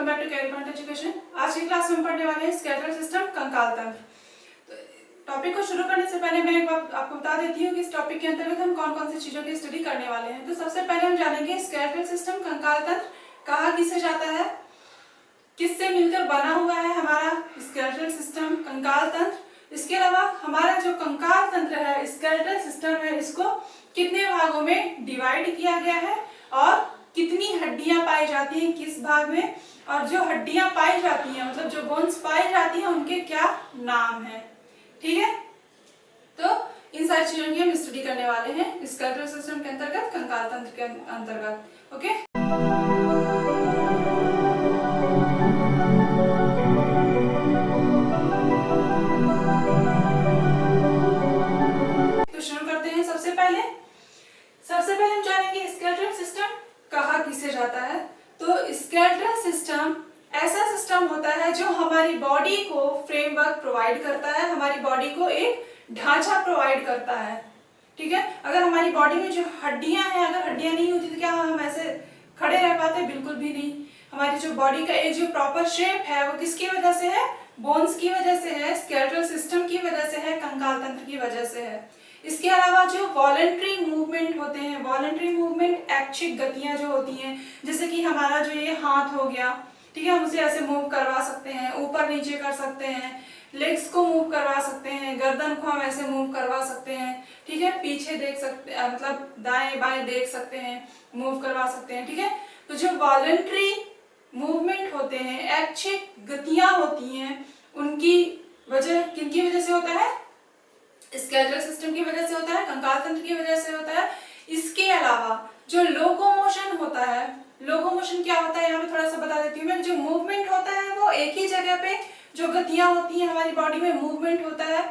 Welcome back to Carry Point Education. आज की class में हम पढ़ने वाले हैं स्केलेटल सिस्टम, कंकाल तंत्र। तो टॉपिक को शुरू करने से पहले मैं एक बार आपको बता देती हूँ कि इस टॉपिक के अंतर्गत हम कौन कौन सी चीजों की स्टडी करने वाले हैं। तो सबसे पहले हम जानेंगे स्केलेटल सिस्टम, कंकाल तंत्र कहा किसे जाता है, किससे मिलकर बना हुआ है हमारा स्केलेटल सिस्टम, कंकाल तंत्र। इसके अलावा हमारा जो कंकाल तंत्र है, स्केलेटल सिस्टम है, इसको कितने भागों में डिवाइड किया गया है और कितनी हड्डियां पाई जाती हैं किस भाग में, और जो हड्डियां पाई जाती हैं मतलब जो बोन्स पाई जाती हैं उनके क्या नाम है। ठीक है, तो इन सारी चीजों की हम स्टडी करने वाले हैं स्केलेटल सिस्टम के अंतर्गत, कंकाल तंत्र के अंतर्गत। ओके, तो शुरू करते हैं। सबसे पहले हम जानेंगे स्केलेटल सिस्टम कहा किसे जाता है। तो स्केलेटल सिस्टम ऐसा सिस्टम होता है जो हमारी बॉडी को फ्रेमवर्क प्रोवाइड करता है, हमारी बॉडी को एक ढांचा प्रोवाइड करता है। ठीक है, अगर हमारी बॉडी में जो हड्डियां हैं, अगर हड्डियां नहीं होती तो क्या हम ऐसे खड़े रह पाते? बिल्कुल भी नहीं। हमारी जो बॉडी का एक जो प्रॉपर शेप है वो किसकी वजह से है? बोन्स की वजह से है, स्केलेटल सिस्टम की वजह से है, कंकाल तंत्र की वजह से है। इसके अलावा जो वॉलंटरी मूवमेंट होते हैं, वॉलंटरी मूवमेंट ऐच्छिक गतियां जो होती हैं, जैसे कि हमारा जो ये हाथ हो गया, ठीक है, हम उसे ऐसे मूव करवा सकते हैं, ऊपर नीचे कर सकते हैं, लेग्स को मूव करवा सकते हैं, गर्दन को हम ऐसे मूव करवा सकते हैं, ठीक है, पीछे देख सकते हैं, मतलब दाएं बाएं देख सकते हैं, मूव करवा सकते हैं। ठीक है, तो जो वॉलंटरी मूवमेंट होते हैं, ऐच्छिक गतियां होती हैं, उनकी वजह किनकी वजह से होता है? स्केलेटल सिस्टम की वजह से होता है, कंकाल तंत्र की वजह से होता है। इसके अलावा जो लोकोमोशन होता है, लोकोमोशन क्या होता है यहाँ पे थोड़ा सा बता देती हूँ मैं। जो मूवमेंट होता है वो एक ही जगह पे, जो गतियां होती हैं हमारी बॉडी में, मूवमेंट होता है,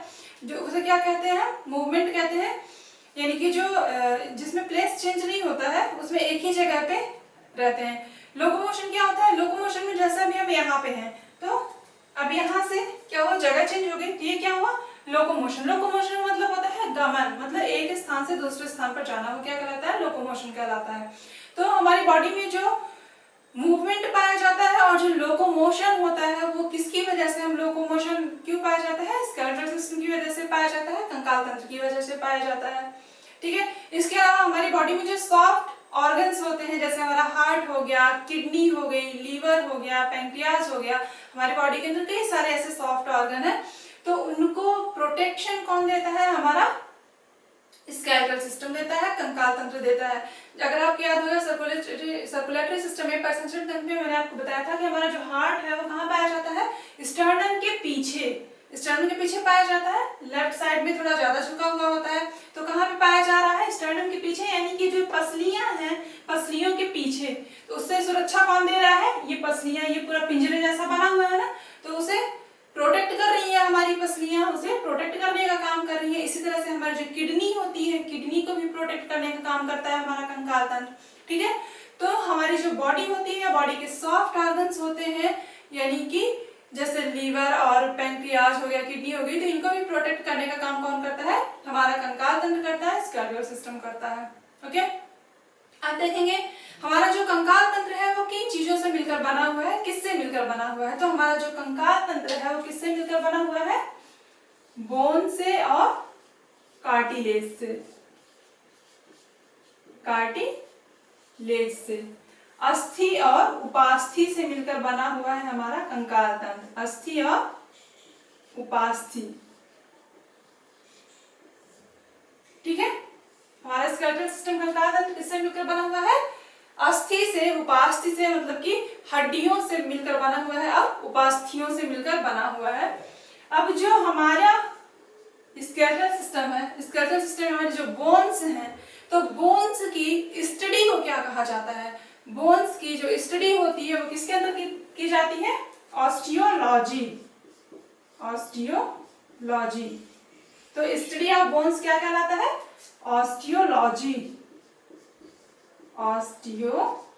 जो उसे क्या कहते हैं? मूवमेंट कहते हैं। यानी कि जो जिसमें प्लेस चेंज नहीं होता है, उसमें एक ही जगह पे रहते हैं। लोकोमोशन क्या होता है? लोकोमोशन में जैसे अभी हम यहाँ पे हैं, तो अब यहाँ से क्या हुआ? जगह चेंज हो गई, तो ये क्या हुआ? लोकोमोशन। लोकोमोशन मतलब होता है गमन, मतलब एक स्थान से दूसरे स्थान पर जाना, वो क्या कहलाता है? लोकोमोशन कहलाता है। तो हमारी बॉडी में जो मूवमेंट पाया जाता है और जो लोकोमोशन होता है वो किसकी वजह से, हम लोकोमोशन क्यों पाया जाता है? स्केलेटल सिस्टम की वजह से पाया जाता है, कंकाल तंत्र की वजह से पाया जाता है। ठीक है, इसके अलावा हमारी बॉडी में जो सॉफ्ट ऑर्गन्स होते हैं, जैसे हमारा हार्ट हो गया, किडनी हो गई, लीवर हो गया, पैंक्रियाज हो गया, हमारी बॉडी के अंदर कई सारे ऐसे सॉफ्ट ऑर्गन है, तो उनको प्रोटेक्शन कौन देता है? हमारा स्केलेटल सिस्टम देता है, कंकाल तंत्र देता है। अगर आपको याद होगा सर्कुलेटरी सिस्टम में, पैसेंजर तंत्र में मैंने आपको बताया था कि हमारा जो हार्ट है वो कहाँ पाया जाता है? स्टर्नम के पीछे, स्टर्नम के पीछे पाया जाता है, लेफ्ट साइड में थोड़ा ज्यादा झुका हुआ होता है। तो कहाँ पे पाया जा रहा है? स्टर्नम के पीछे, यानी कि जो पसलियां हैं, पसलियों के पीछे। तो उससे सुरक्षा कौन दे रहा है? ये पसलियां, ये पूरा पिंजरे जैसा बना हुआ है ना, तो उसे प्रोटेक्ट कर रही है, हमारी पसलियां उसे प्रोटेक्ट करने का काम कर रही है। इसी तरह से हमारी जो किडनी होती है, किडनी को भी प्रोटेक्ट करने का काम करता है हमारा कंकाल तंत्र। ठीक है, तो हमारी जो बॉडी होती है, बॉडी के सॉफ्ट ऑर्गन्स होते हैं, यानी कि जैसे लीवर और पैंक्रियाज हो गया, किडनी हो गई, तो इनको भी प्रोटेक्ट करने का काम कौन करता है? हमारा कंकाल तंत्र करता है, स्केलेटल सिस्टम करता है। ओके, अब देखेंगे हमारा जो कंकाल तंत्र है वो किन चीजों से मिलकर बना हुआ है, किससे मिलकर बना हुआ है। तो हमारा जो कंकाल तंत्र है वो किससे मिलकर बना हुआ है? बोन से और कार्टिलेज से, कार्टिलेज से, अस्थि और उपास्थि से मिलकर बना हुआ है हमारा कंकाल तंत्र, अस्थि और उपास्थि। ठीक है, हमारा स्केलेटल सिस्टम कंकाल तंत्र किससे मिलकर बना हुआ है? अस्थि से, उपास्थि से, मतलब कि हड्डियों से मिलकर बना हुआ है, अब उपास्थियों से मिलकर बना हुआ है। अब जो हमारा स्केलेटल सिस्टम है, स्केलेटल सिस्टम में हमारे जो बोन्स हैं, तो बोन्स की स्टडी को क्या कहा जाता है? बोन्स की जो स्टडी होती है वो किसके अंदर की जाती है? Osteology, osteology. तो स्टडी ऑफ बोन्स क्या कहलाता है? ऑस्टियोलॉजी, ऑस्टियोलॉजी,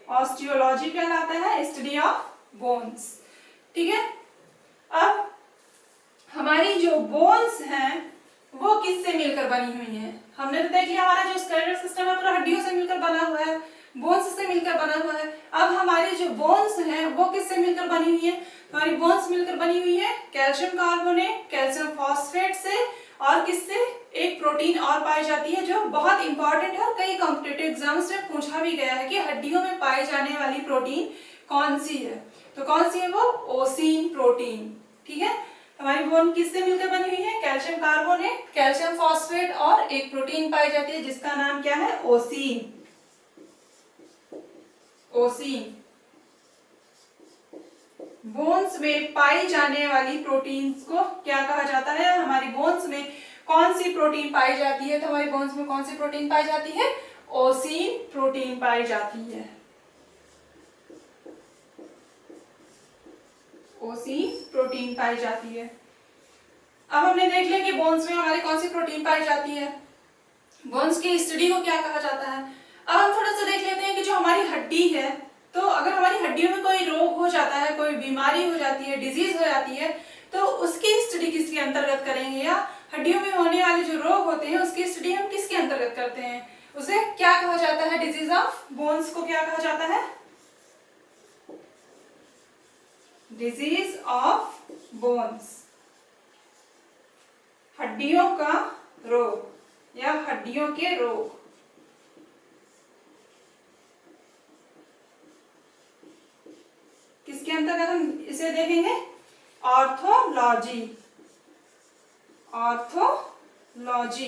ऑस्टियोलॉजी कहलाता है स्टडी ऑफ बोन्स। ठीक है, अब हमारी जो बोन्स हैं वो किससे मिलकर बनी हुई हैं? हमने बताया कि हमारा जो स्केलेटल सिस्टम है पूरा हड्डियों से मिलकर बना हुआ है। बोन्स से मिलकर बना हुआ है। अब हमारी जो बोन्स हैं वो किससे मिलकर बनी हुई है? हमारी बोन्स मिलकर बनी हुई है कैल्शियम कार्बोनेट, कैल्शियम फॉस्फेट से, और किससे? एक प्रोटीन और पाई जाती है जो बहुत इंपॉर्टेंट है और कई कॉम्पिटिटिव एग्जाम्स में पूछा भी गया है कि हड्डियों में पाई जाने वाली प्रोटीन कौन सी है। तो कौन सी है वो? Ossein protein. ठीक है, हमारी बोन किससे मिलकर बनी हुई है? कैल्शियम कार्बोनेट, कैल्शियम फॉस्फेट और एक प्रोटीन पाई जाती है जिसका नाम क्या है? ओसीन। ओसीन। बोन्स में पाई जाने वाली प्रोटीन्स को क्या कहा जाता है? हमारी बोन्स में कौन सी प्रोटीन पाई जाती है? तो हमारी बोन्स में कौन सी प्रोटीन पाई जाती है? ओसीन प्रोटीन पाई जाती है। ओसीन प्रोटीन पाई जाती है। अब हमने देख लिया कि बोन्स में हमारी कौन सी प्रोटीन पाई जाती है। बोन्स की स्टडी को क्या कहा जाता है। अब हम थोड़ा सा देख लेते हैं कि जो हमारी हड्डी है, तो अगर हमारी हड्डियों में कोई रोग हो जाता है, कोई बीमारी हो जाती है, डिजीज हो जाती है, तो उसकी स्टडी किसके अंतर्गत करेंगे? या हड्डियों में होने वाले जो रोग होते हैं उसकी स्टडी हम किसके अंतर्गत करते हैं? उसे क्या कहा जाता है? डिजीज ऑफ बोन्स को क्या कहा जाता है? डिजीज ऑफ बोन्स, हड्डियों का रोग या हड्डियों के रोग। किसके अंतर्गत हम इसे देखेंगे? Orthology. Orthology.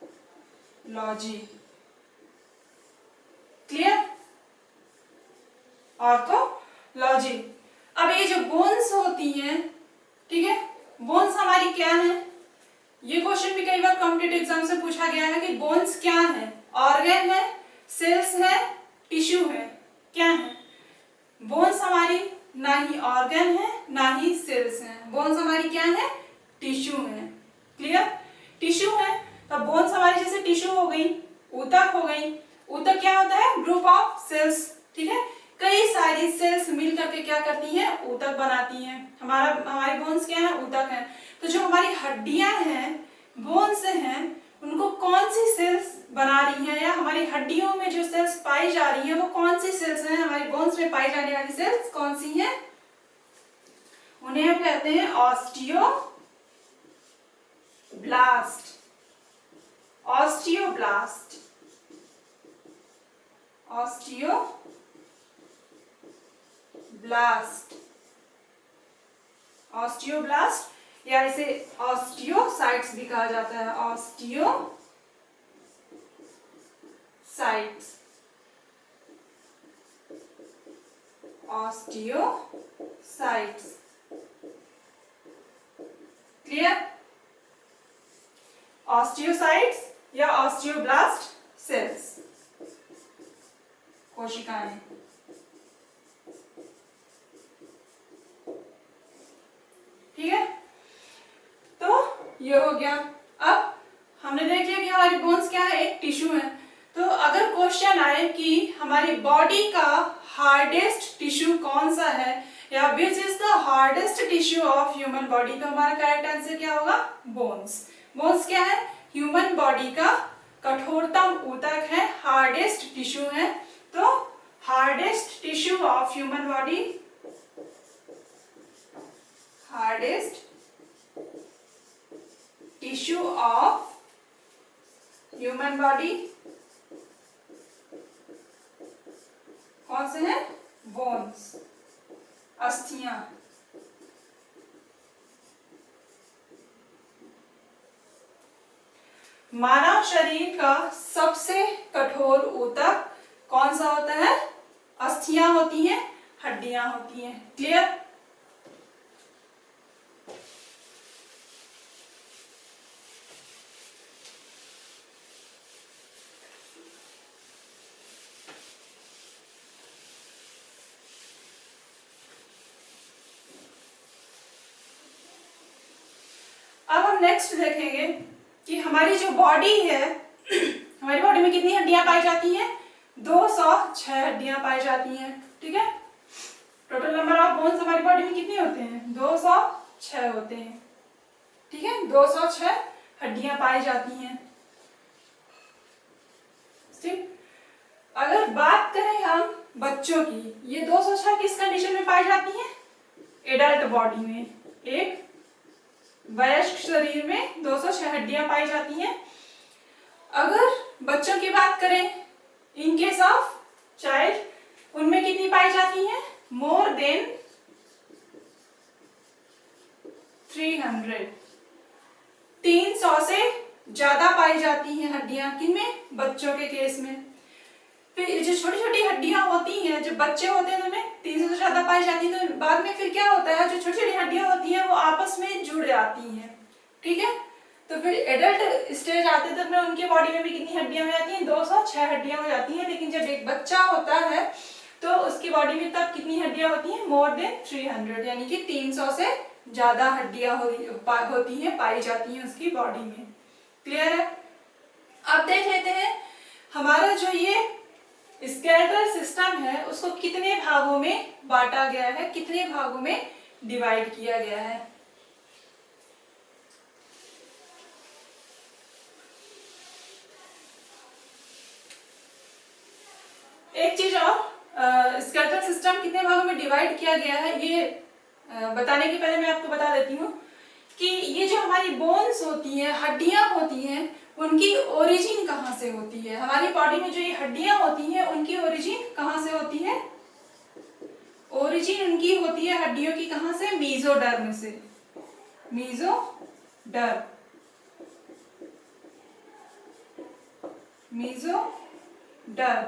Orthology. Clear? Orthology. अब ये जो बोन्स होती हैं, ठीक है, बोन्स हमारी क्या है? ये क्वेश्चन भी कई बार कॉम्पिटिटिव एग्जाम से पूछा गया है कि बोन्स क्या है? ऑर्गन है, सेल्स है, टिश्यू है, क्या है? बोन्स हमारी ना ही ऑर्गन है ना ही सेल्स है। बोन्स हमारी क्या है? टिश्यू है। क्लियर? टिश्यू है। तो बोन्स हमारी जैसे टिश्यू हो गई, ऊतक हो गई। ऊतक क्या होता है? Group of cells. ठीक है, कई सारी सेल्स मिलकर के क्या करती हैं? ऊतक बनाती हैं। हमारी बोन्स क्या है? ऊतक है। तो जो हमारी हड्डियां हैं, बोन्स हैं, उनको कौन सी सेल्स बना रही हैं, या हमारी हड्डियों में जो सेल्स पाई जा रही हैं वो कौन सी सेल्स हैं? हमारी बोन्स में पाई जाने वाली सेल्स कौन सी हैं? उन्हें हम कहते हैं ऑस्टियोब्लास्ट। ऑस्टियोब्लास्ट। ऑस्टियोब्लास्ट। ऑस्टियोब्लास्ट या इसे ऑस्टियोसाइट्स भी कहा जाता है। ऑस्टियोसाइट्स। ऑस्टियोसाइट्स। क्लियर? ऑस्टियोसाइट्स या ऑस्टियोब्लास्ट सेल्स, कोशिकाएं। ठीक है, तो ये हो गया। अब हमने देख लिया कि हमारी बोन्स क्या है? एक टिश्यू है। तो अगर क्वेश्चन आए कि हमारी बॉडी का हार्डेस्ट टिश्यू कौन सा है, या which is the hardest tissue of human body, तो हमारा करेक्ट आंसर क्या होगा? बोन्स। बोन्स क्या है? ह्यूमन बॉडी का कठोरतम ऊतक है, हार्डेस्ट टिश्यू है। तो hardest tissue of human body, hardest tissue of human body कौन से हैं? बोन्स, अस्थियां। मानव शरीर का सबसे कठोर ऊतक कौन सा होता है? अस्थियां होती हैं, हड्डियां होती हैं। क्लियर? अब हम नेक्स्ट देखेंगे कि हमारी जो बॉडी है, हमारी बॉडी में कितनी हड्डियां पाई जाती हैं? 206 हड्डियां पाई जाती हैं। ठीक है, टोटल नंबर ऑफ बोन्स हमारी बॉडी में कितने होते हैं? 206 होते हैं। ठीक है, 206 हड्डियां पाई जाती हैं। ठीक, अगर बात करें हम बच्चों की, ये 206 किस कंडीशन में पाई जाती हैं? एडल्ट बॉडी में, एक वयस्क शरीर में 206 हड्डियां पाई जाती हैं। अगर बच्चों की बात करें, इन केस ऑफ चाइल्ड, उनमें कितनी पाई जाती हैं? मोर देन 300, 300 से ज्यादा पाई जाती हैं हड्डियां। किनमें? बच्चों के केस में। फिर जो छोटी छोटी हड्डियां होती हैं, जब बच्चे होते हैं तो उनमें 300 से ज्यादा पाई जाती है, तो बाद में फिर क्या होता है, जो छोटी छोटी हड्डियां होती हैं वो आपस में जुड़ जाती हैं। ठीक है, तो फिर एडल्ट स्टेज आते हैं तो उनके बॉडी में भी कितनी हड्डियां हो जाती हैं? 206 हड्डियां हो जाती हैं। लेकिन जब एक बच्चा होता है तो उसकी बॉडी में तब कितनी हड्डियां होती हैं? मोर देन 300, यानी कि 300 से ज्यादा हड्डियां होती हैं, पाई जाती हैं उसकी बॉडी में। क्लियर है? अब देख लेते हैं हमारा जो ये स्केलेटल सिस्टम है उसको कितने भागों में बांटा गया है, कितने भागों में डिवाइड किया गया है। एक चीज और, स्केलेटल सिस्टम कितने भागों में डिवाइड किया गया है ये बताने के पहले मैं आपको बता देती हूँ कि ये जो हमारी बोन्स होती हैं, हड्डियां होती हैं, उनकी ओरिजिन कहाँ से होती है। हमारी बॉडी में जो ये हड्डियां होती हैं उनकी ओरिजिन कहाँ से होती है? ओरिजिन उनकी होती है हड्डियों की कहाँ से? मीजोडर्म से। Mesoderm, mesoderm.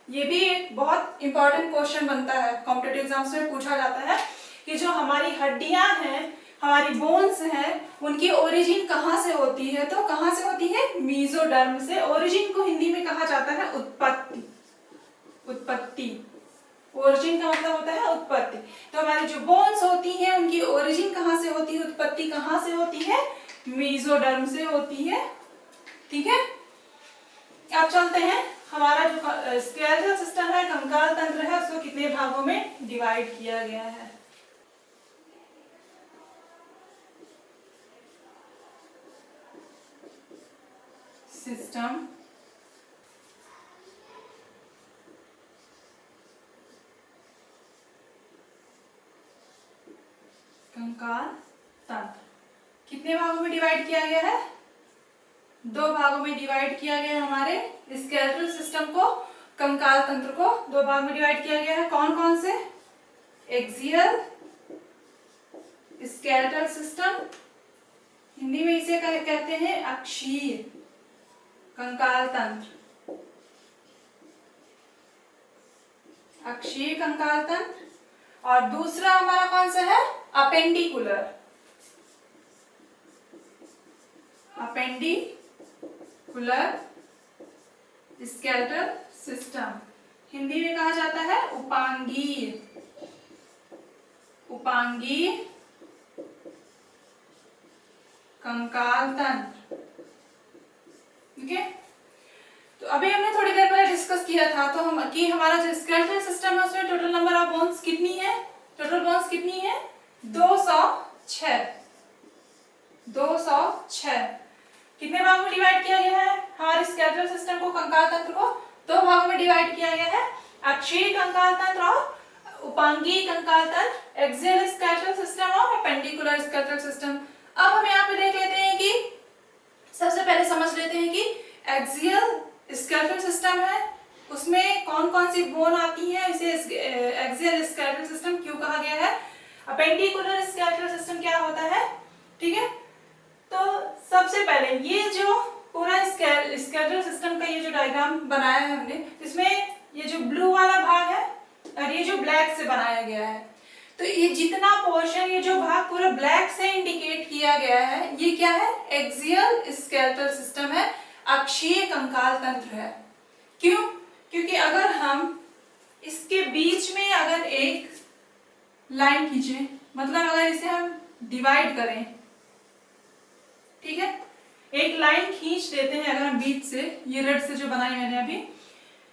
ये भी एक बहुत इंपॉर्टेंट क्वेश्चन बनता है, कॉम्पिटिटिव एग्जाम्स में पूछा जाता है कि जो हमारी हड्डियां हैं, हमारी बोन्स हैं, उनकी ओरिजिन कहाँ से होती है? तो कहाँ से होती है? मीजोडर्म से। ओरिजिन को हिंदी में कहा जाता है उत्पत्ति। उत्पत्ति, ओरिजिन का मतलब होता है उत्पत्ति। तो हमारी जो बोन्स होती हैं उनकी ओरिजिन कहाँ से होती है, उत्पत्ति कहाँ से होती है? मीजोडर्म से होती है। ठीक है, अब चलते हैं हमारा जो स्केलेटल सिस्टम है, कंकाल तंत्र है, उसको कितने भागों में डिवाइड किया गया है। सिस्टम कंकाल तंत्र कितने भागों में डिवाइड किया गया है? 2 भागों में डिवाइड किया गया है। हमारे स्केलेटल सिस्टम को, कंकाल तंत्र को 2 भाग में डिवाइड किया गया है। कौन कौन से? एक्सियल स्केलेटल सिस्टम, हिंदी में इसे कहते हैं अक्षीय कंकाल तंत्र, अक्षीय कंकाल तंत्र। और दूसरा हमारा कौन सा है? Appendicular, appendicular skeletal system, Hindi में कहा जाता है उपांगीय, उपांगीय कंकाल तंत्र। ठीक है, तो अभी हमने थोड़ी देर पहले डिस्कस किया था तो हमारा जो स्केलेटल सिस्टम है उसमें टोटल नंबर ऑफ बोन्स कितनी है? टोटल बोन्स कितनी है? 206। 206 कितने भागों में डिवाइड किया गया है? हमारे स्केलेटल सिस्टम को, कंकाल तंत्र को 2 भागों में डिवाइड किया गया है, अक्षीय कंकाल तंत्र और उपांगीय कंकाल तंत्र, एक्सियल स्केलेटल सिस्टम और अपेंडिकुलर स्केलेटल सिस्टम। अब हम यहाँ पे देख लेते हैं कि सबसे पहले समझ लेते हैं कि एक्सियल स्केलेटल सिस्टम है उसमें कौन कौन सी बोन आती है, इसे एक्सियल स्केलेटल सिस्टम क्यों कहा गया है। अपेंडिकुलर स्केलेटल सिस्टम क्या होता है? ठीक है, तो सबसे पहले ये जो पूरा स्केलेटल सिस्टम का ये जो डायग्राम बनाया है हमने, इसमें ये जो ब्लू वाला भाग है और ये जो ब्लैक से बनाया गया है, तो ये जितना पोर्शन, ये जो भाग पूरा ब्लैक से इंडिकेट किया गया है, ये क्या है? एक्सियल स्केलेटल सिस्टम है, अक्षीय कंकाल तंत्र है। क्यों? क्योंकि अगर हम इसके बीच में अगर एक लाइन खींचे, मतलब अगर इसे हम डिवाइड करें, ठीक है, एक लाइन खींच देते हैं अगर हम बीच से, ये रेड से जो बनाई मैंने अभी,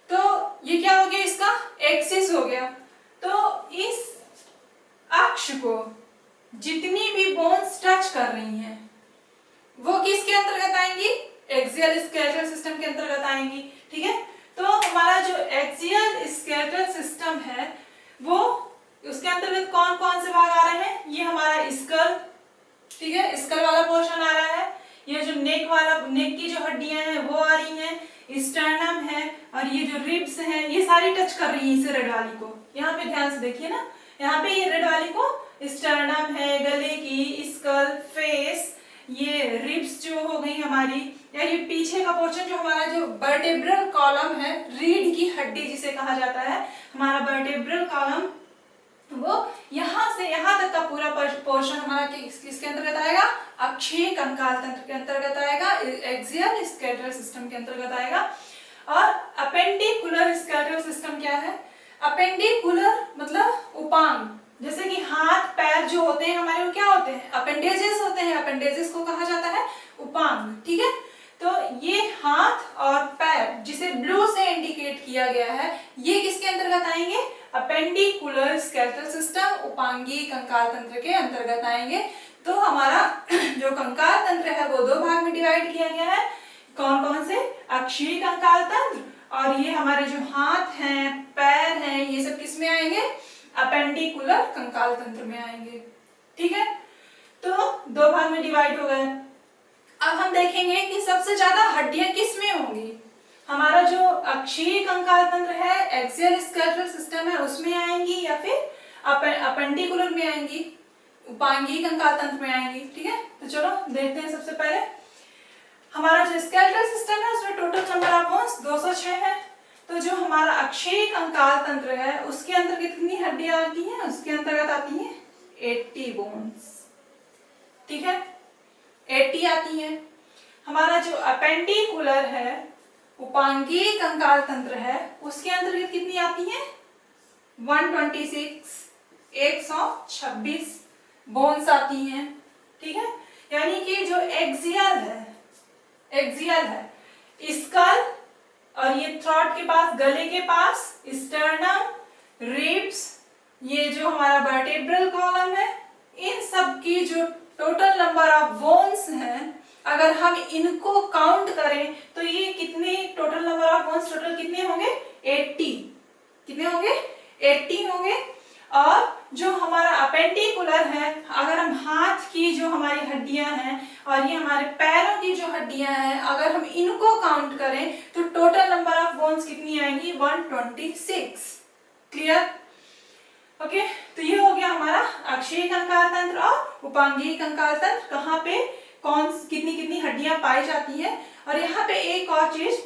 तो ये क्या हो गया? इसका एक्सिस हो गया। तो इस अक्ष को जितनी भी बोन्स टच कर रही हैं वो किसके अंतर्गत आएंगी? एक्सियल स्केलेटल सिस्टम के अंतर्गत आएंगी। ठीक है, तो हमारा जो एक्सियल स्केलेटल सिस्टम है वो उसके अंतर्गत कौन कौन से भाग आ रहे हैं? ये हमारा स्कल, ठीक है, स्कल वाला पोर्शन आ रहा है। ये जो नेक की जो हड्डियां हैं वो आ रही हैं, स्टर्नम है, और ये जो रिब्स हैं ये सारी टच कर रही हैं इस रेड वाली को। यहाँ पे ध्यान से देखिए ना, यहाँ पे ये रेड वाली को स्टर्नम है, गले की, स्कल, फेस, ये रिब्स जो हो गई हमारी, या ये पीछे का पोर्शन जो हमारा जो वर्टेब्रल कॉलम है, रीढ़ की हड्डी जिसे कहा जाता है, हमारा वर्टेब्रल कॉलम, वो यहाँ से यहाँ तक का पूरा पोर्शन हमारा किसके अंतर्गत आएगा? अक्षीय कंकाल तंत्र के अंतर्गत आएगा, एक्सियल स्केलेटल सिस्टम के अंतर्गत आएगा। और अपेंडिकुलर स्केलेटल सिस्टम क्या है? अपेंडिकुलर मतलब उपांग, जैसे कि हाथ पैर जो होते हैं हमारे वो क्या होते हैं? अपेंडेजेस होते हैं, अपेंडेजेस को कहा जाता है उपांग। ठीक है, तो ये हाथ और पैर जिसे ब्लू से इंडिकेट किया गया है ये किसके अंतर्गत आएंगे? अपेंडिकुलर स्केलेटल सिस्टम, उपांगीय कंकाल तंत्र के अंतर्गत आएंगे। तो हमारा जो कंकाल तंत्र है वो दो भाग में डिवाइड किया गया है। कौन कौन से? अक्षीय कंकाल तंत्र, और ये हमारे जो हाथ हैं, पैर हैं, ये सब किस में आएंगे? अपेंडिकुलर कंकाल तंत्र में आएंगे। ठीक है, तो दो भाग में डिवाइड हो गए। अब हम देखेंगे कि सबसे ज्यादा हड्डियां किस में होंगी। हमारा जो अक्षीय कंकाल तंत्र है, एक्सियल स्केलेटल सिस्टम है, उसमें आएंगी, या फिर अपेंडिकुलर में आएंगी, उपांगीय कंकाल तंत्र में आएंगी। ठीक है, तो चलो देखते हैं। सबसे पहले हमारा जो स्केलेटल सिस्टम है उसमें टोटल नंबर ऑफ बोन्स 206 है। तो जो हमारा अक्षीय कंकाल तंत्र है उसके अंतर्गत कितनी हड्डियां आती हैं? उसके अंतर्गत आती हैं 80 बोन्स। ठीक है, 80 आती हैं। हमारा जो अपेंडिकुलर है, उपांगीय कंकाल तंत्र है, उसके अंतर्गत कितनी आती हैं? 126, 126 बोन्स आती हैं। ठीक है, यानी कि जो एक्सियल है स्कल, और ये थ्रोट के पास, गले के पास, स्टर्नम, रिब्स, ये जो हमारा वर्टेब्रल कॉलम है, इन सब की जो टोटल नंबर ऑफ बोन्स हैं, अगर हम इनको काउंट करें तो ये कितने total number of bones total कितने होंगे? 80। कितने होंगे? 80 होंगे। और जो हमारा अपेंडिकुलर है, अगर हम हाथ की जो हमारी हड्डियां हैं और ये हमारे पैरों की जो हड्डियां हैं, अगर हम इनको काउंट करें तो टोटल नंबर ऑफ बोन्स कितनी आएंगी? 126। क्लियर? ओके, तो ये हो गया हमारा अक्षीय कंकाल तंत्र और उपांगीय कंकाल तंत्र, कहाँ पे कौन कितनी कितनी हड्डियां पाई जाती है। और यहाँ पे एक और चीज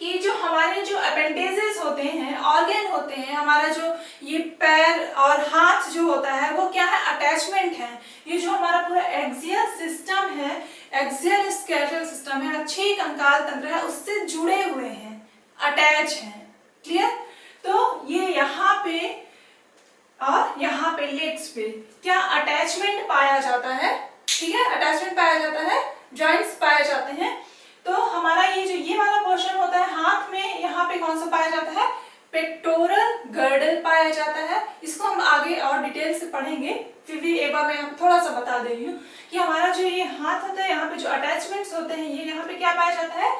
कि जो हमारे जो अपेंडेजेस होते हैं, ऑर्गन होते हैं, हमारा जो ये पैर और हाथ जो होता है वो क्या है? अटैचमेंट है। ये जो हमारा पूरा एक्सियल सिस्टम है, एक्सियल स्केलेटल सिस्टम है, अक्षीय कंकाल तंत्र है, उससे जुड़े हुए हैं, अटैच हैं। क्लियर? तो ये यहाँ पे और यहाँ पे लेग्स पे क्या अटैचमेंट पाया जाता है। ठीक है, अटैचमेंट पाया जाता है, जॉइंट्स पाए जाते हैं। तो हमारा ये जो ये वाला पोर्शन होता है हाथ में, यहाँ पे कौन सा पाया जाता है? पेक्टोरल गर्डल पाया जाता है। इसको हम आगे और डिटेल से पढ़ेंगे, फिर भी एक बार मैं यहाँ थोड़ा सा बता दे रही हूँ कि हमारा जो ये हाथ होता है, यहाँ पे जो अटैचमेंट्स होते हैं, ये यहाँ पे क्या पाया जाता है?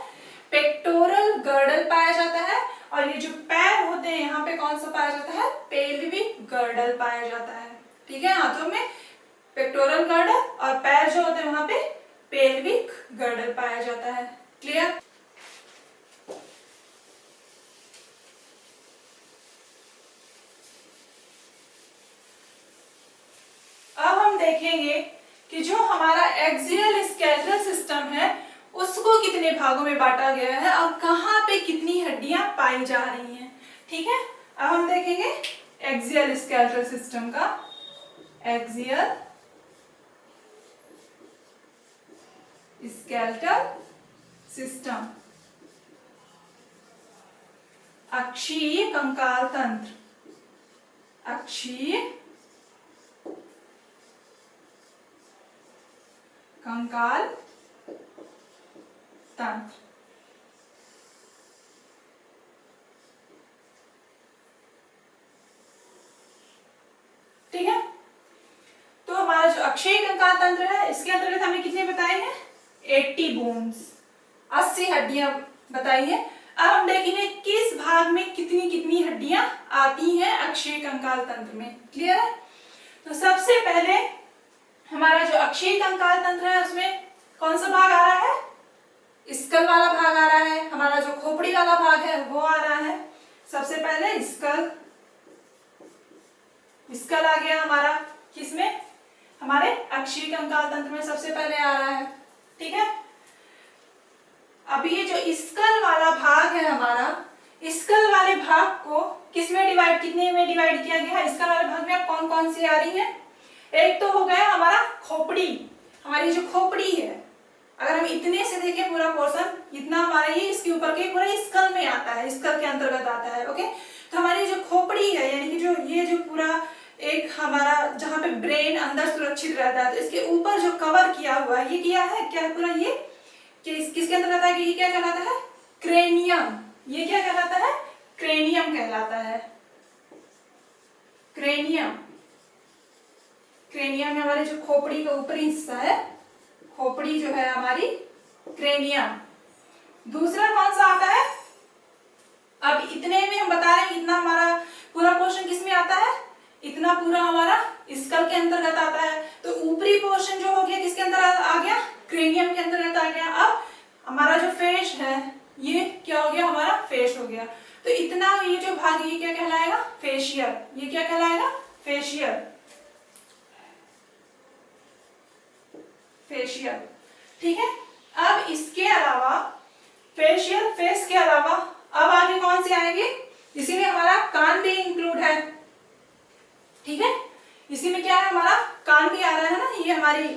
पेक्टोरल गर्डल पाया जाता है। और ये जो पैर होते हैं यहाँ पे कौन सा पाया जाता है? पेल्विक गर्डल पाया जाता है। ठीक है, हाथों में पेक्टोरल गर्डल और पैर जो होते हैं वहां पे पेल्विक गर्डल पाया जाता है। क्लियर? अब हम देखेंगे कि जो हमारा एक्सियल स्केलेटल सिस्टम है उसको कितने भागों में बांटा गया है और कहाँ पे कितनी हड्डियां पाई जा रही हैं। ठीक है, अब हम देखेंगे एक्सियल स्केलेटल सिस्टम का। एक्सियल स्केलेटल सिस्टम, अक्षीय कंकाल तंत्र, अक्षीय कंकाल तंत्र। ठीक है, तो हमारा जो अक्षीय कंकाल तंत्र है इसके अंतर्गत हमने कितने बताए हैं? 80 बोन्स, 80 हड्डियां बताइए। अब हम देखेंगे किस भाग में कितनी कितनी हड्डियां आती हैं अक्षीय कंकाल तंत्र में। क्लियर है? तो सबसे पहले हमारा जो अक्षीय कंकाल तंत्र है उसमें कौन सा भाग आ रहा है? स्कल वाला भाग आ रहा है। हमारा जो खोपड़ी वाला भाग है वो आ रहा है। सबसे पहले स्कल, स्कल आ गया हमारा किसमें? हमारे अक्षीय कंकाल तंत्र में सबसे पहले आ रहा है। ठीक है, अब ये जो स्कल वाला भाग है हमारा, स्कल वाले भाग को किसमें डिवाइड, कितने में डिवाइड किया गया है? स्कल वाले भाग में कौन कौन सी आ रही है? एक तो हो गया हमारा खोपड़ी, हमारी जो खोपड़ी है, अगर हम इतने से देखें पूरा पोर्शन, इतना हमारा ये इसके ऊपर के पूरा स्कल में आता है, स्कल के अंतर्गत आता है। ओके, तो हमारी जो खोपड़ी है, यानी कि जो ये जो पूरा एक हमारा जहाँ पे ब्रेन अंदर सुरक्षित रहता है, तो इसके ऊपर जो कवर किया हुआ है, ये किया है क्या है पूरा, ये किसके अंतर्गत है? ये क्या कहलाता है? क्रेनियम। ये क्या कहलाता है? क्रेनियम कहलाता है। क्रेनियम, क्रेनियम में हमारी जो खोपड़ी का ऊपरी हिस्सा है, खोपड़ी जो है हमारी क्रेनियम। दूसरा कौन सा आता है? अब इतने में हम बता रहे हैं, इतना हमारा पूरा पोर्शन किसमें आता है? इतना पूरा हमारा स्कल के अंतर्गत आता है। तो ऊपरी पोर्शन जो हो गया किसके अंदर आ गया? क्रेनियम के अंतर्गत आ गया। अब हमारा जो फेस है, ये क्या हो गया? हमारा फेस हो गया। तो इतना ये जो भाग, ये क्या कहलाएगा? फेशियल। ये क्या कहलाएगा? फेशियल। फेशियल, ठीक है। अब इसके अलावा फेशियल, फेस के अलावा अब आगे कौन से आएंगे? इसी में हमारा कान भी इंक्लूड है। ठीक है, इसी में क्या है? हमारा कान भी आ रहा है ना। ये हमारी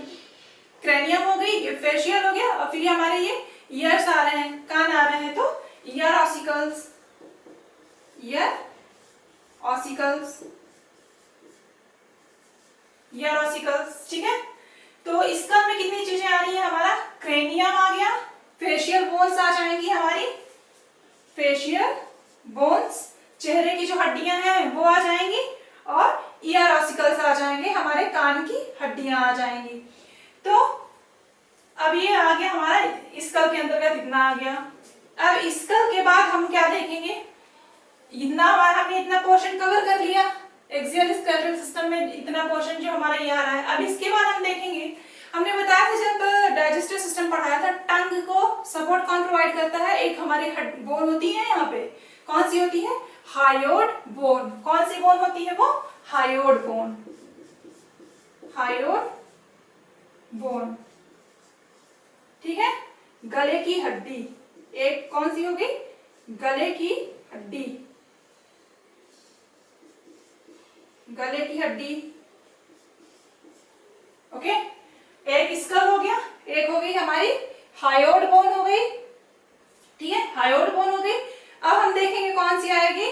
क्रेनियम हो गई, ये फेशियल हो गया, और फिर हमारे ये ईयर्स आ रहे हैं, कान आ रहे हैं, तो ear ossicles, ear ossicles, ear ossicles. ठीक है, तो इसका में कितनी चीजें आ रही है? हमारा क्रेनियम आ गया, फेशियल बोन्स आ जाएंगी हमारी, फेशियल बोन्स, चेहरे की जो हड्डियां हैं वो आ जाएंगी, और ईयर ऑसिकल्स आ जाएंगे, हमारे कान की हड्डियां आ जाएंगी। तो अब ये आ गया हमारा स्कल के अंतर्गत, इतना आ गया। अब स्कल के बाद हम क्या देखेंगे? इतना हमारा, हमने इतना पोर्शन कवर कर लिया एक्सियल स्केलेटल सिस्टम में, इतना पोर्शन जो हमारा ये आ रहा है। अब इसके बाद हम देखेंगे, हमने बताया था जब डाइजेस्टिव सिस्टम पढ़ाया था, टंग को सपोर्ट कौन प्रोवाइड करता है? एक हमारी बोन होती है यहाँ पे, कौन सी होती है? Hyoid bone. कौन सी बोन होती है वो? Hyoid bone, hyoid bone. ठीक है, गले की हड्डी, एक कौन सी होगी? गले की हड्डी, गले की हड्डी। ओके, एक स्कल हो गया, एक हो गई हमारी हायोड बोन हो गई। ठीक है, हायोड बोन हो गई। अब हम देखेंगे कौन सी आएगी?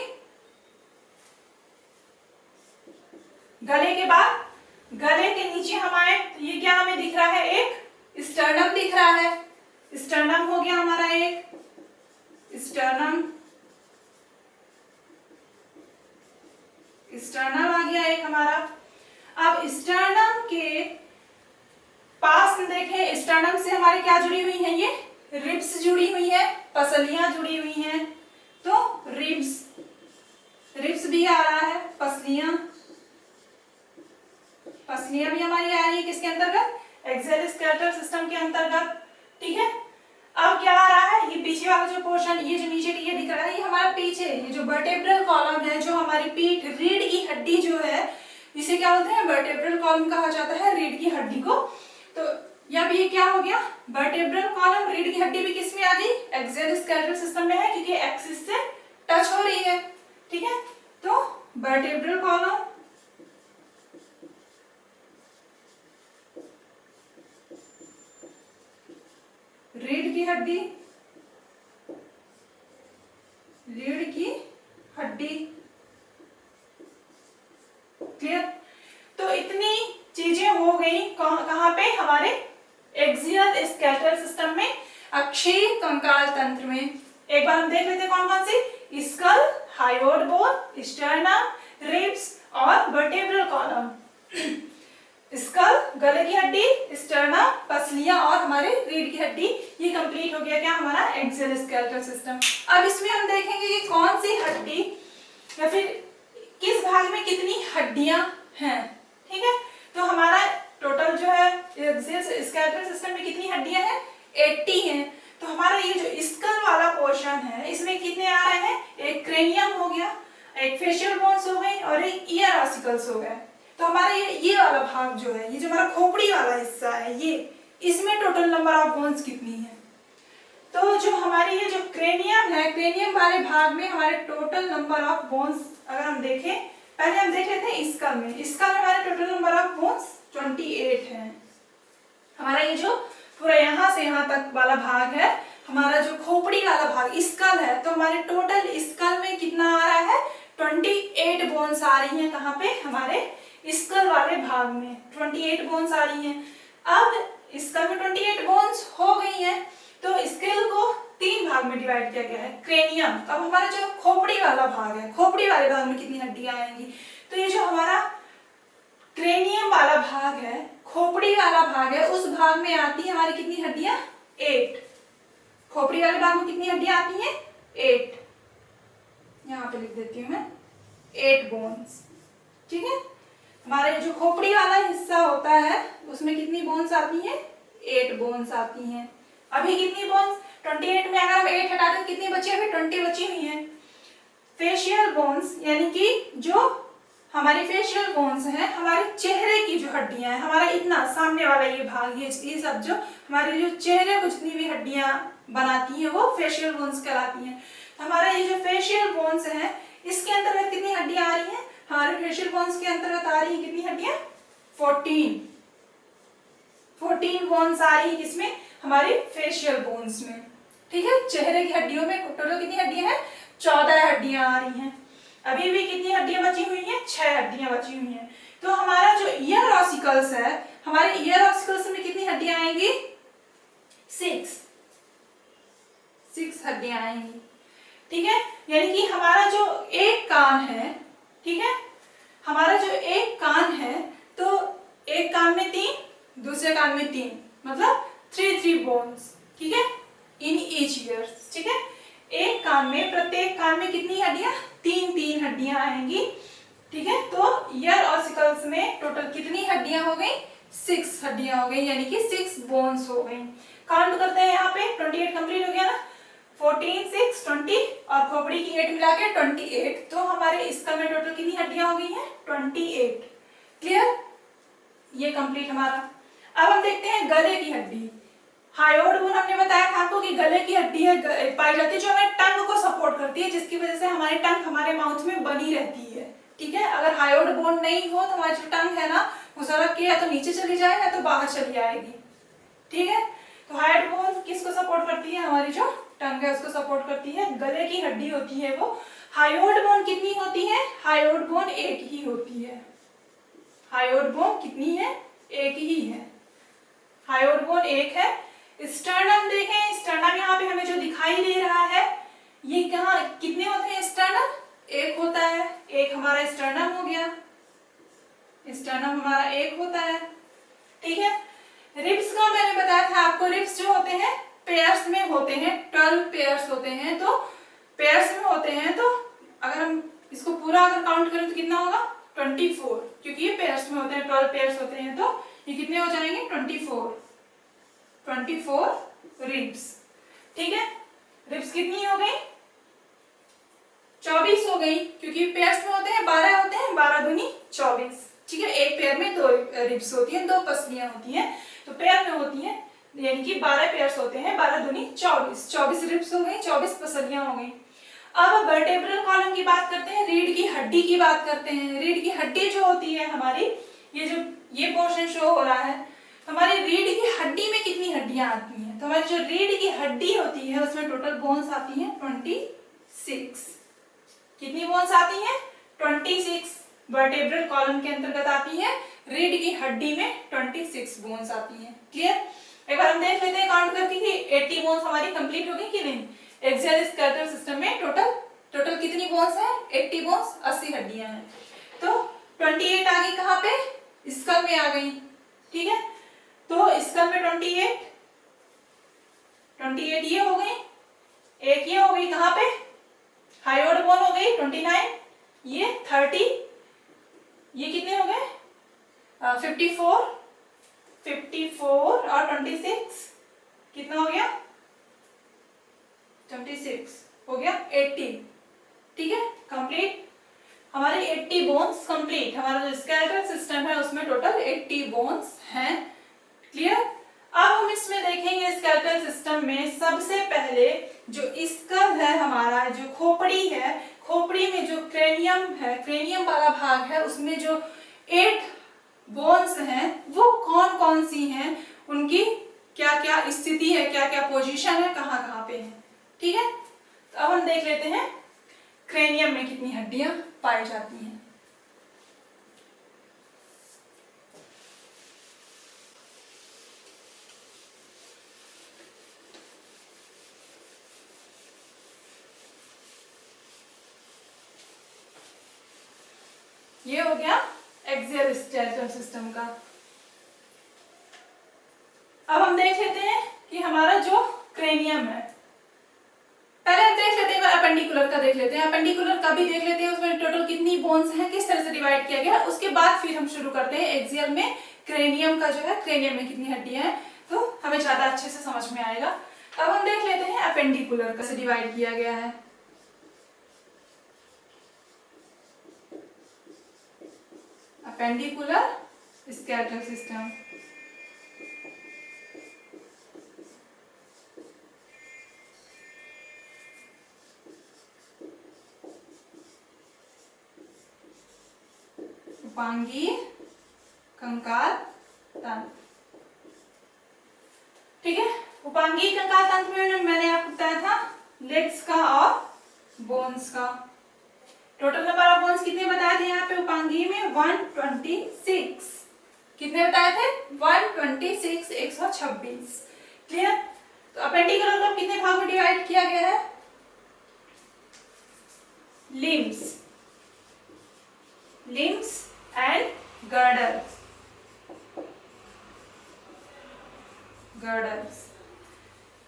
गले के बाद, गले के नीचे हम आए तो ये क्या हमें दिख रहा है? एक स्टर्नम दिख रहा है। स्टर्नम हो गया हमारा एक, स्टर्नम, स्टर्नम आ गया एक हमारा। अब स्टर्नम के पास देखें, स्टर्नम से हमारी क्या जुड़ी हुई है? ये रिब्स जुड़ी हुई है, पसलियां जुड़ी हुई हैं, तो रिब्स, रिब्स भी आ रहा है, पसलियां, पसलियां भी हमारी आ रही है किसके अंतर्गत? एक्सियल स्केलेटल सिस्टम के अंतर्गत। ठीक है, अब क्या आ रहा है? ये पीछे वाला जो पोर्शन, ये जो नीचे ये दिख रहा है, ये हमारा पीछे, ये जो वर्टेब्रल कॉलम है, जो हमारी पीठ, रीढ़ की हड्डी जो है, इसे क्या बोलते हैं? वर्टेब्रल कॉलम कहा जाता है रीढ़ की हड्डी को। तो अब ये क्या हो गया? वर्टेब्रल कॉलम, रीढ़ की हड्डी भी किस में आ गई? एक्सियल स्केलेटल सिस्टम में है, क्योंकि एक्सिस से टच हो रही है। ठीक है, तो वर्टेब्रल कॉलम, रीढ़ की हड्डी, रीढ़ की हड्डी। क्लियर? तो इतनी चीजें हो गई कहां पे? हमारे एक्सियल स्केलेटल सिस्टम में, अक्षीय कंकाल तंत्र में। एक बार हम देख लेते हैं कौन कौन सी? Skull, hyoid bone, sternum, ribs और वर्टेब्रल कॉलम। स्कल, गले की हड्डी, स्टर्नम, पसलियां और हमारे रीढ़ की हड्डी, ये कंप्लीट हो गया क्या हमारा एक्सियल स्केलेटल सिस्टम। अब इसमें हम देखेंगे कि कौन सी हड्डी या फिर किस भाग में कितनी हड्डियां हैं। ठीक है, तो हमारा टोटल जो है एक्सियल स्केलेटल सिस्टम में कितनी हड्डियां हैं, 80 हैं। तो हमारा ये जो स्कल वाला पोर्शन है इसमें कितने आ रहे हैं, एक क्रेनियम हो गया, एक फेशियल बोन्स हो गई और एक ईयर ऑसिकल्स हो गए। तो हमारा ये वाला भाग जो है, ये जो हमारा खोपड़ी वाला हिस्सा है, ये इसमें टोटल नंबर ऑफ बोन्स कितनी है। तो जो हमारी ये जो क्रेनियम है, क्रेनियम वाले भाग में हमारे टोटल नंबर ऑफ बोन्स अगर हम देखें, पहले हम देख लेते हैं स्कल में। स्कल में हमारे टोटल नंबर ऑफ बोन्स 28 है। हमारा ये जो पूरा यहाँ से यहाँ तक वाला भाग है, हमारा जो खोपड़ी वाला भाग स्कल है, तो हमारे टोटल स्कल में कितना आ रहा है, 28 बोन्स आ रही हैं। कहाँ पे, हमारे स्कल वाले भाग में 28 बोन्स आ रही हैं। अब स्कल में 28 बोन्स हो गई हैं, तो स्कल को 3 भाग में डिवाइड किया गया है, क्रेनियम। अब हमारा जो खोपड़ी वाला भाग है, खोपड़ी वाले भाग में कितनी हड्डियां आएंगी, तो ये जो हमारा क्रेनियम वाला भाग है, खोपड़ी वाला भाग है, उस भाग में आती है हमारी कितनी हड्डियां, 8। खोपड़ी वाले भाग में कितनी हड्डियां आती हैं, 8। यहाँ पे लिख देती हूँ मैं, 8 बोन्स। ठीक है, हमारे जो खोपड़ी वाला हिस्सा होता है उसमें कितनी बोन्स आती हैं, 8 बोन्स आती हैं। अभी कितनी बोन्स, 28 में अगर हम 8 हटा दें कितनी बची, अभी 20 बची हुई हैं। फेशियल बोन्स यानी कि जो हमारी फेशियल बोन्स हैं, हमारे चेहरे की जो हड्डियां हैं, हमारा इतना सामने वाला ये भाग, ये सब जो हमारे जो चेहरे को जितनी भी हड्डियां बनाती हैं वो फेशियल बोन्स कहलाती हैं। हमारा ये जो फेशियल बोन्स है इसके अंतर्गत कितनी हड्डियां आ रही हैं, हमारे फेशियल बोन्स के अंतर्गत आ रही है कितनी हड्डियां, 14 बोन्स आ रही है किसमें, हमारे फेशियल बोन्स में। ठीक है, चेहरे की हड्डियों में टोटल कितनी हड्डियां हैं, 14 हड्डियां आ रही हैं। अभी भी कितनी हड्डियां बची हुई हैं, 6 हड्डियां बची हुई हैं। तो हमारा जो ईयर ऑसिकल्स है, हमारे ईयर ऑसिकल्स में कितनी हड्डियां आएंगी, 6 हड्डियां आएंगी। ठीक है, यानी कि हमारा जो एक कान है, ठीक है, हमारा जो एक कान है, तो एक कान में 3, दूसरे कान में 3, मतलब 3 बोन्स। ठीक है, इन ईच ईयर्स। ठीक है, एक कान में, प्रत्येक कान में कितनी हड्डियां, 3 हड्डियां आएंगी। ठीक है, तो ईयर ऑसिकल्स में टोटल कितनी हड्डियां हो गई, 6 हड्डियां हो गई, यानी कि 6 बोन्स हो गई। काउंट करते हैं, यहाँ पे 28 कंप्लीट हो गया ना, 14, 6, 20 और खोपड़ी की 8 मिला के 28। तो हमारे स्कल में टोटल कितनी हड्डियां हो गई हैं, 28। क्लियर, ये कंप्लीट हमारा। अब हम देखते हैं गले की हड्डी। हायोइड बोन हमने बताया था आपको कि गले की हड्डी है, पाई जाती है, जो हमारे टंग को सपोर्ट करती है, जिसकी वजह से हमारी टंग हमारे माउथ में बनी रहती है। ठीक है, अगर हायोइड बोन नहीं हो तो हमारी जो टंग है ना, वो सड़क के या तो नीचे चली जाए या तो बाहर चली आएगी। ठीक है, तो हायोइड बोन किसको सपोर्ट करती है, हमारी जो टंग है उसको सपोर्ट करती है। गले की हड्डी होती है वो, हायोइड बोन कितनी होती है, हायोइड बोन एक ही होती है। हायोइड बोन कितनी है, एक ही है, हायोइड बोन एक है। स्टर्नम देखें, स्टर्नम यहाँ पे हमें जो दिखाई दे रहा है, ये कहाँ कितने होते हैं, स्टर्नम एक होता है, एक हमारा स्टर्नम हो गया, स्टर्नम हमारा एक होता है। ठीक है, रिब्स का मैंने बताया था आपको, रिब्स जो होते हैं पेयर्स में होते हैं, 12 पेयर्स होते हैं। तो पेयर्स में होते हैं, तो अगर हम इसको पूरा अगर काउंट करें तो कितना होगा, 24, क्योंकि ये पेयर्स में होते हैं, 12 पेयर्स होते हैं, तो ये कितने हो जाएंगे, 24 रिब्स। ठीक है, रिब्स कितनी हो गई, 24 हो गई, क्योंकि पेयर्स में होते हैं 12 होते हैं, 12 दूनी 24। ठीक है, एक पेयर में 2 रिब्स होती हैं, 2 पसलियां होती हैं, तो पेयर में होती हैं, यानी कि 12 पेयर्स होते हैं, 12 दूनी 24 रिब्स हो गई, 24 पसलियां हो गई। अब वर्टेब्रल कॉलम की बात करते हैं, रीढ़ की हड्डी की बात करते हैं। रीढ़ की हड्डी जो होती है हमारी, ये पोर्शन शो हो रहा है, हमारी रीढ़ की हड्डी में कितनी हड्डियां आती हैं, तो हमारी जो रीढ़ की हड्डी होती है उसमें टोटल बोन्स आती हैं 26। कितनी बोन्स आती हैं, 26। वर्टेब्रल कॉलम के अंतर्गत आती है, रीढ़ की हड्डी में 26 बोन्स आती हैं। क्लियर, एक बार हम देख लेते हैं काउंट करके कि 80 बोन्स हमारी कंप्लीट हो गई कि नहीं। एक्सियल स्केलेटल सिस्टम में टोटल कितनी बोन्स हैं, 80 बोन्स, 80 हड्डियां हैं। तो 28 आ गई कहाँ पे, स्कल में आ गई, ठीक है। तो स्कल में 28 ये हो गई, एक ये हो गई कहाँ पे, हायोइड बोन हो गई 29, ये 30, ये कितने हो गए 54 और 26 कितना हो गया 26 हो गया 80, ठीक है। कंप्लीट हमारे 80 बोन्स कंप्लीट, हमारा जो स्केलेटल सिस्टम है उसमें टोटल 80 बोन्स हैं, क्लियर। अब हम इसमें देखेंगे स्केलेटल सिस्टम में सबसे पहले जो स्कल है हमारा, जो खोपड़ी है, खोपड़ी में जो क्रेनियम है, क्रेनियम वाला भाग है, उसमें जो 8 बोन्स हैं वो कौन कौन सी हैं, उनकी क्या क्या स्थिति है, क्या क्या पोजीशन है, कहाँ कहाँ पे है, ठीक है। तो अब हम देख लेते हैं क्रेनियम में कितनी हड्डियां पाई जाती हैं। ये हो गया एक्सियल स्केलेटल सिस्टम का। अब हम देख लेते हैं कि हमारा जो क्रेनियम है, पहले हम देख लेते हैं अपेंडिकुलर का, देख लेते हैं अपेंडिकुलर का भी देख लेते हैं, उसमें टोटल कितनी बोन्स हैं, किस तरह से डिवाइड किया गया, उसके बाद फिर हम शुरू करते हैं एक्सियल में क्रेनियम का जो है, क्रेनियम में कितनी हड्डियां हैं, तो हमें ज्यादा अच्छे से समझ में आएगा। अब हम देख लेते हैं अपेंडिकुलर कैसे डिवाइड किया गया है। अपेंडिकुलर स्केलेटल सिस्टम, उपांगीय कंकाल तंत्र, ठीक है। उपांगीय कंकाल तंत्र में मैंने आपको बताया था लेग्स का और बोन्स का। टोटल नंबर ऑफ बोन्स कितने बताए थे यहाँ पे उपांगीय में 126, कितने बताए थे 126, 126, क्लियर। तो अपेंडिकुलर को कितने भाग में डिवाइड किया गया है, लिम्स एंड गर्डर्स,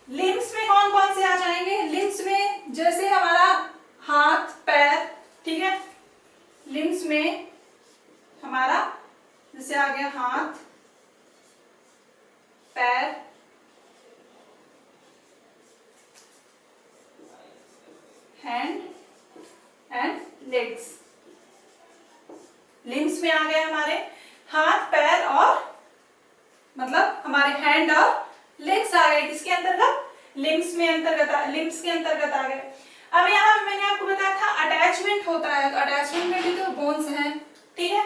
लिम्स में कौन कौन से आ जाएंगे, लिम्स में जैसे हमारा हाथ पैर, ठीक है। लिम्स में हमारा जैसे आ गया हाथ पैर, हैंड एंड लेग्स, लिम्स में आ गए हमारे हाथ पैर और मतलब हमारे हैंड और लेग्स आ गए, किसके अंतर्गत, लिम्स के अंतर्गत आ गए। अब यहाँ मैंने आपको बताया था अटैचमेंट होता है, तो अटैचमेंट में भी तो बोन्स हैं, ठीक है।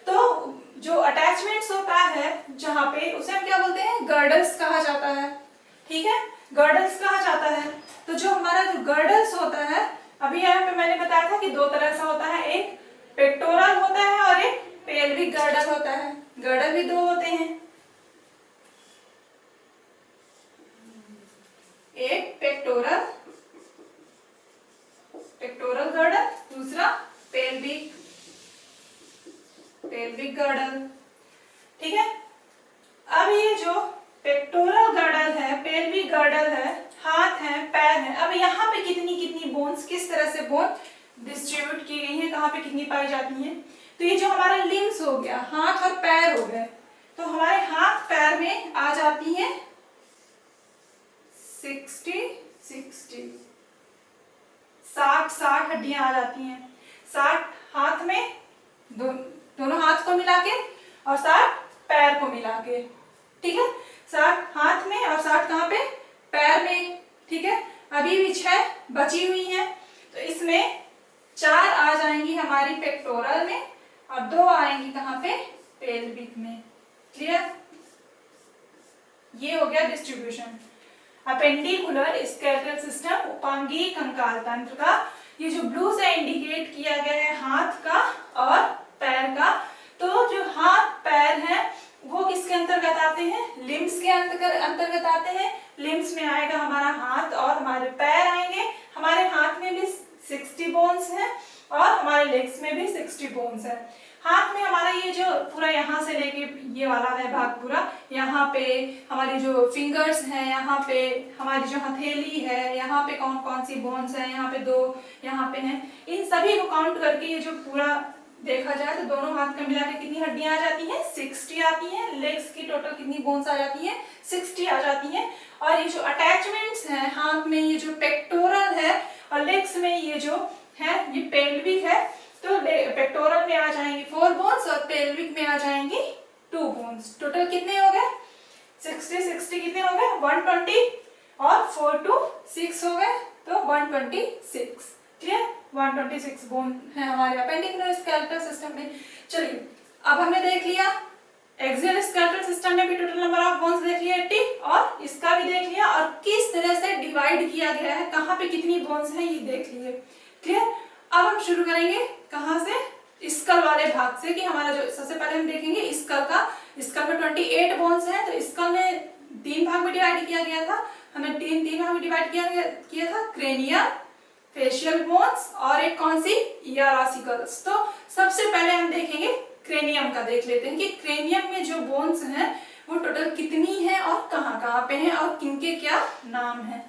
तो जो अटैचमेंट्स होता है जहाँ पे, उसे हम क्या बोलते हैं, गर्डल्स कहा जाता है, ठीक है, गर्डल्स कहा जाता है। तो जो हमारा जो गर्डल्स होता है, अभी यहाँ पे मैंने बताया था कि दो तरह से होता है, एक पेक्टोरल होता है और एक पेल्विक गर्डल होता है, गर्डल भी दो होते हैं, एक पेक्टोरल गर्डल, दूसरा पेल्विक गर्डल, ठीक है। अब ये जो पेक्टोरल गर्डल है, पेल्विक गर्डल है, हाथ है, पैर है, अब यहाँ पे कितनी कितनी बोन्स, किस तरह से बोन डिस्ट्रीब्यूट की गई है, कहाँ पे कितनी पाई जाती है। तो ये जो हमारा लिम्स हो गया, हाथ और पैर हो गए, तो हमारे हाथ पैर में आ जाती है 60 हड्डियां आ जाती हैं, 60 हाथ में, दोनों हाथ को मिला के और 60 पैर को मिला के, ठीक है। 60 हाथ में और 60 कहाँ पे, पैर में, ठीक है। अभी भी 6 बची हुई हैं, तो इसमें 4 आ जाएंगी हमारी पेक्टोरल में और 2 आएंगी कहाँ पे, पेल्विक में, क्लियर। ये हो गया डिस्ट्रीब्यूशन अपेंडिकुलर स्केलेटल सिस्टम, उपांगीय कंकाल तंत्र का। ये जो ब्लू से इंडिकेट किया गया है हाथ का और पैर का, तो जो हाथ पैर हैं वो किसके अंतर्गत आते हैं, लिम्स के अंतर्गत आते हैं। लिम्स में आएगा हमारा हाथ और हमारे पैर आएंगे, हमारे हाथ में भी 60 बोन्स हैं और हमारे लेग्स में भी 60 बोन्स हैं। हाथ में हमारा ये जो पूरा यहाँ से लेके ये वाला है भाग पूरा, यहाँ पे हमारी जो फिंगर्स हैं, यहाँ पे हमारी जो हथेली है, यहाँ पे कौन कौन सी बोन्स हैं, यहाँ पे 2 यहाँ पे हैं, इन सभी को काउंट करके ये जो पूरा देखा जाए तो दोनों हाथ में मिला के कितनी हड्डियां आ जाती हैं? 60 आती हैं। लेग्स की टोटल कितनी बोन्स आ जाती हैं? 60 आ जाती हैं। और ये जो अटैचमेंट्स हैं हाथ में, ये जो पेक्टोरल है और लेग्स में ये जो है ये पेल्विक है, तो पेक्टोरल में आ जाएंगी 4 बोन्स और पेल्विक में आ जाएंगी 2 बोन्स। टोटल कितने हो गए? 60 कितने हो गए? 120 और 4 to 6 हो गए तो 126। क्लियर? 126 बोन है हमारे अपेंडिकुलर सिस्टम में। चलिए अब हमने देख लिया एक्सियल स्केलेटल सिस्टम में भी टोटल नंबर ऑफ बोन्स देख लिया 80 और इसका भी देख लिया और किस तरह से डिवाइड किया गया है, कहाँ पे कितनी बोन्स हैं ये देख लिए। क्लियर? अब हम शुरू करेंगे कहाँ से? स्कल वाले भाग से कि हमारा जो सबसे पहले हम देखेंगे स्कल का। स्कल में 28 बोन्स हैं तो स्कल में 3 भाग में डिवाइड किया गया था, हमें 3 भाग में डिवाइड किया था, क्रेनियम, फेशियल बोन्स और एक कौन सी? Ear ossicles. तो सबसे पहले हम देखेंगे क्रेनियम का, देख लेते हैं कि क्रेनियम में जो बोन्स हैं वो टोटल कितनी है और कहाँ कहाँ पे हैं और किनके क्या नाम है।